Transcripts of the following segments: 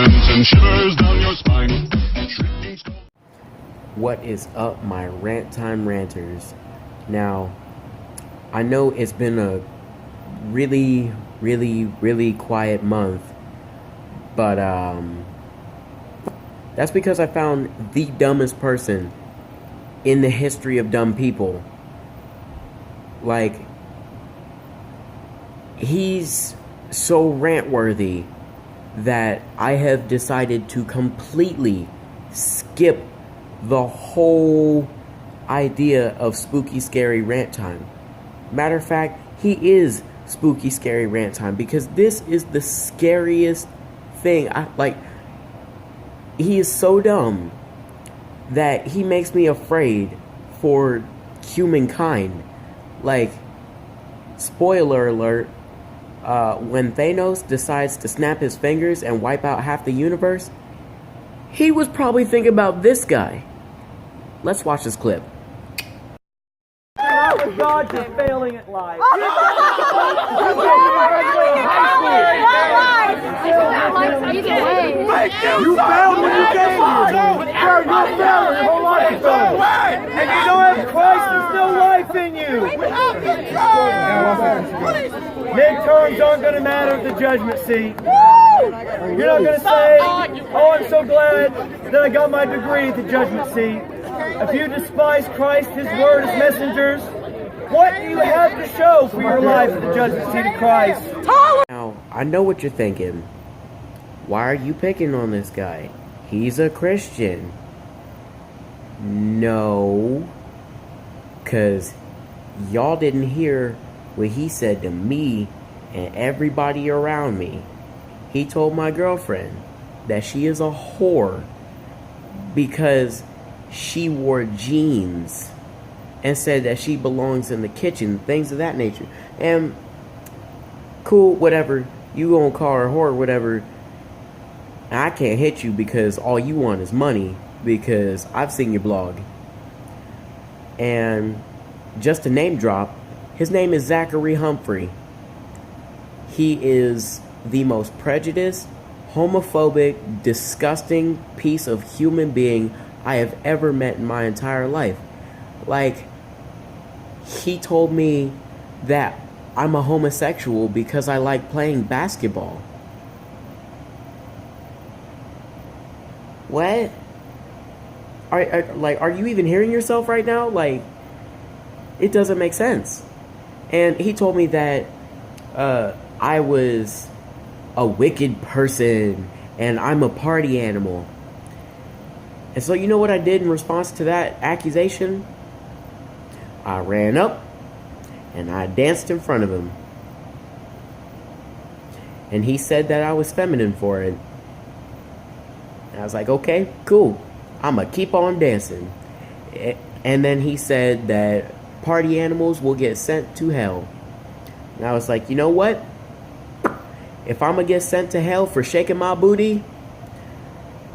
suspense and shivers down your spine. Shrieking skulls. What is up, my rant time ranters? Now, I know it's been a really quiet month, but that's because I found the dumbest person in the history of dumb people. Like, he's so rant-worthy that I have decided to completely skip the whole idea of spooky scary rant time. Matter of fact, he is spooky scary rant time because this is the scariest thing. He is so dumb that he makes me afraid for humankind. Like, spoiler alert, when Thanos decides to snap his fingers and wipe out half the universe, he was probably thinking about this guy. Let's watch this clip. Oh God, you're failing at life. You failed when you came here. You're a failure. Your whole life is failure. And you don't have Christ, there's no life in you. Midterms aren't going to matter at the judgment seat. You're not going to say, oh, I'm so glad that I got my degree at the judgment seat. If you despise Christ, His word, His messengers, what do you have to show for your life at the judgment seat of Christ? Now, I know what you're thinking. Why are you picking on this guy? He's a Christian. No. Because y'all didn't hear what he said to me and everybody around me. He told my girlfriend that she is a whore because she wore jeans and said that she belongs in the kitchen, things of that nature. And cool, whatever, you gonna call her a whore, whatever. I can't hit you because all you want is money, because I've seen your blog. And just to name drop, his name is Zachary Humphrey. He is the most prejudiced, homophobic, disgusting piece of human being I have ever met in my entire life. Like, he told me that I'm a homosexual because I like playing basketball. What? Are you even hearing yourself right now? Like, it doesn't make sense. And he told me that I was a wicked person and I'm a party animal. And so you know what I did in response to that accusation? I ran up and I danced in front of him. And he said that I was feminine for it. And I was like, okay, cool. I'm going to keep on dancing. And then he said that party animals will get sent to hell. And I was like, you know what? If I'm going to get sent to hell for shaking my booty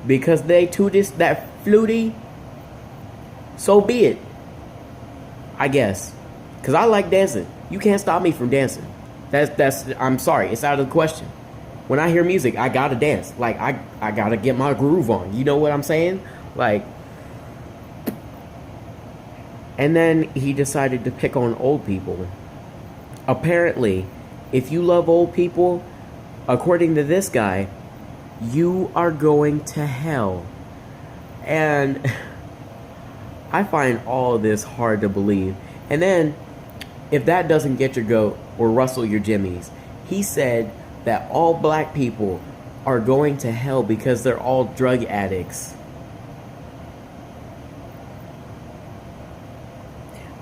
because they tooted that flutie, so be it. I guess. Because I like dancing. You can't stop me from dancing. I'm sorry, it's out of the question. When I hear music, I gotta dance. Like, I gotta get my groove on. You know what I'm saying? Like, and then he decided to pick on old people. Apparently, if you love old people, according to this guy, you are going to hell. And I find all of this hard to believe. And then, if that doesn't get your goat or rustle your jimmies, he said that all black people are going to hell because they're all drug addicts.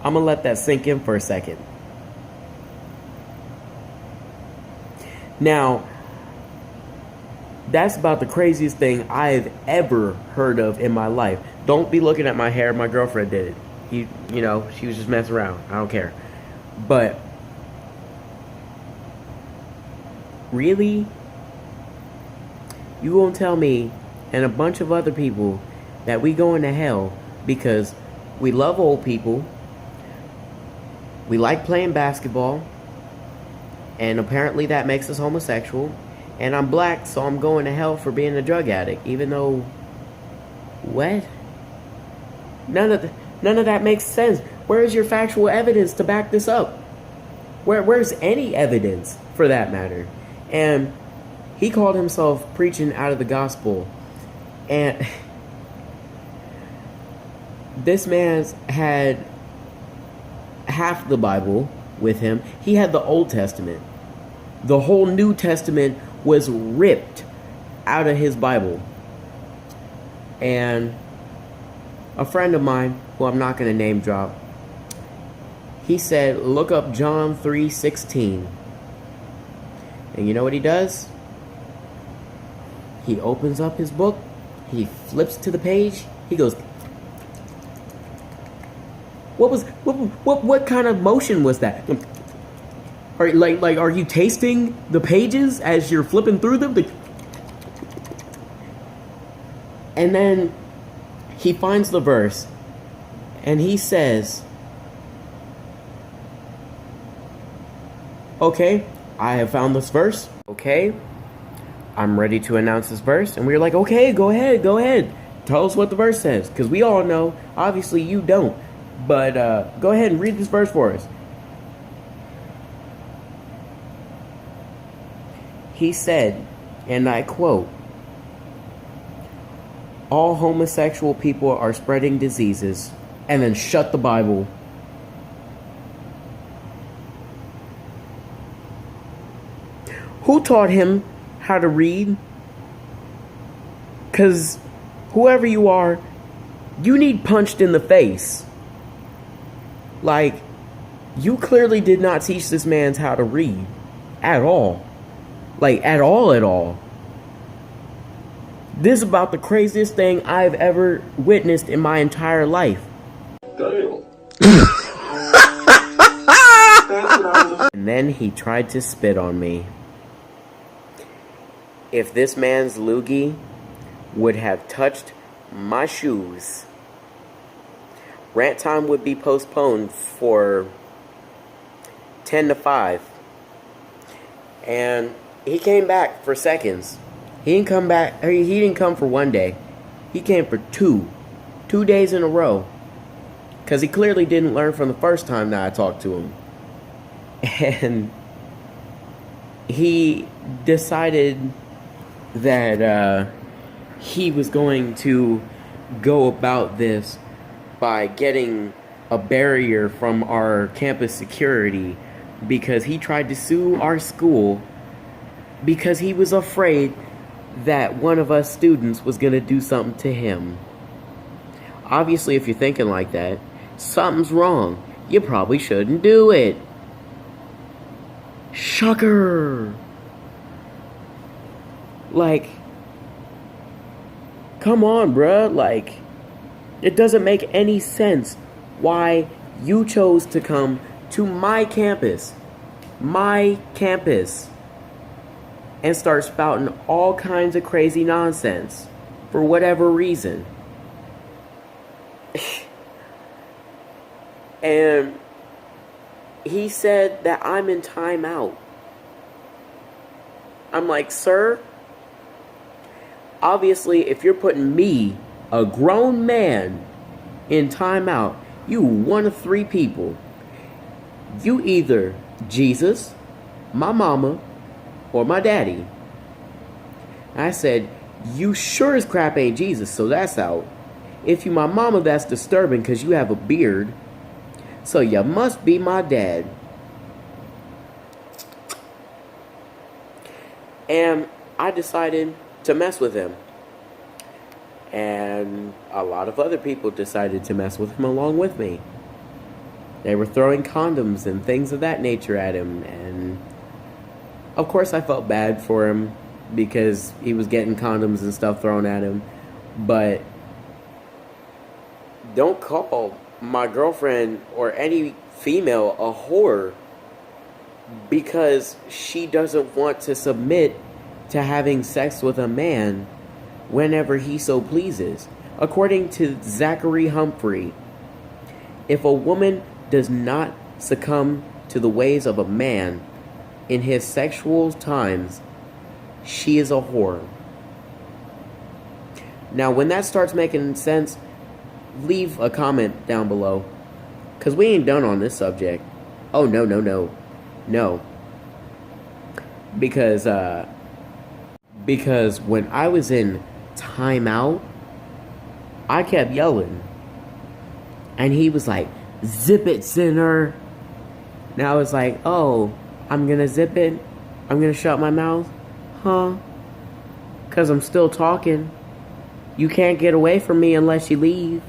I'm gonna let that sink in for a second. Now, that's about the craziest thing I've ever heard of in my life. Don't be looking at my hair. My girlfriend did it. She was just messing around. I don't care. But really? You gonna tell me and a bunch of other people that we going to hell because we love old people, we like playing basketball, and apparently that makes us homosexual, And I'm black, so I'm going to hell for being a drug addict. Even though, what? None of that makes sense. Where's your factual evidence to back this up? Where's any evidence for that matter? And he called himself preaching out of the gospel. And this man's had half the Bible with him. He had the Old Testament. The whole New Testament was ripped out of his Bible. And a friend of mine, who I'm not going to name drop, he said, look up John 3:16. And you know what he does? He opens up his book. He flips to the page. He goes, what kind of motion was that? Are you tasting the pages as you're flipping through them? And then he finds the verse and he says, okay, I have found this verse. Okay, I'm ready to announce this verse. And we were like, okay, go ahead. Tell us what the verse says. Because we all know, obviously you don't. But go ahead and read this verse for us. He said, and I quote, all homosexual people are spreading diseases, and then shut the Bible. Who taught him how to read? Because whoever you are, you need punched in the face. Like, you clearly did not teach this man how to read. At all. Like, at all. This is about the craziest thing I've ever witnessed in my entire life. And then he tried to spit on me. If this man's loogie would have touched my shoes, rant time would be postponed for 10 to 5. And he came back for seconds. He didn't come back. He didn't come for one day. He came for 2 days in a row. Because he clearly didn't learn from the first time that I talked to him. And he decided that he was going to go about this by getting a barrier from our campus security, because he tried to sue our school because he was afraid that one of us students was going to do something to him. Obviously, if you're thinking like that, something's wrong. You probably shouldn't do it. Shocker. Like, come on, bruh. Like, it doesn't make any sense why you chose to come to my campus, and start spouting all kinds of crazy nonsense for whatever reason. And he said that I'm in timeout. I'm like, sir, obviously if you're putting me, a grown man, in timeout, you one of 3 people. You either Jesus, my mama, or my daddy. I said, you sure as crap ain't Jesus, so that's out. If you my mama, that's disturbing because you have a beard. So you must be my dad. And I decided to mess with him. And a lot of other people decided to mess with him along with me. They were throwing condoms and things of that nature at him. And of course I felt bad for him because he was getting condoms and stuff thrown at him. But don't call my girlfriend or any female a whore because she doesn't want to submit to having sex with a man whenever he so pleases. According to Zachary Humphrey, if a woman does not succumb to the ways of a man in his sexual times, she is a whore. Now, when that starts making sense, leave a comment down below. Because we ain't done on this subject. Oh, no, no, no. No. Because when I was in timeout, I kept yelling. And he was like, zip it, sinner. And I was like, oh, I'm going to zip it? I'm going to shut my mouth? Huh? Because I'm still talking. You can't get away from me unless you leave.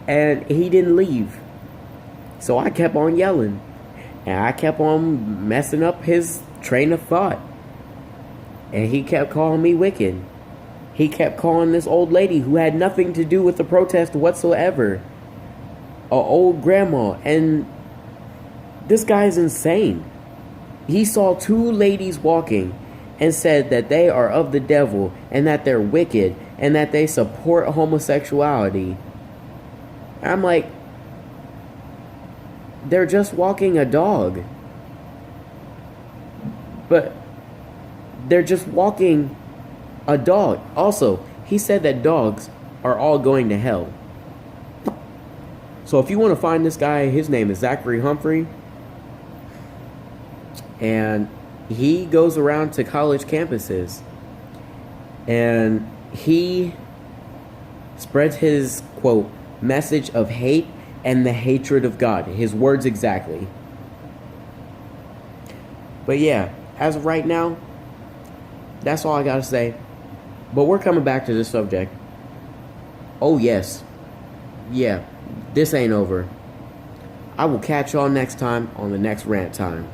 And he didn't leave. So I kept on yelling. And I kept on messing up his train of thought. And he kept calling me wicked. He kept calling this old lady who had nothing to do with the protest whatsoever a old grandma. And this guy is insane. He saw two ladies walking and said that they are of the devil and that they're wicked and that they support homosexuality. I'm like, they're just walking a dog. But they're just walking a dog. Also, he said that dogs are all going to hell. So if you want to find this guy, his name is Zachary Humphrey. And he goes around to college campuses. And he spreads his, quote, message of hate and the hatred of God. His words exactly. But yeah, as of right now, that's all I gotta say. But we're coming back to this subject. Oh yes. Yeah, this ain't over. I will catch y'all next time on the next rant time.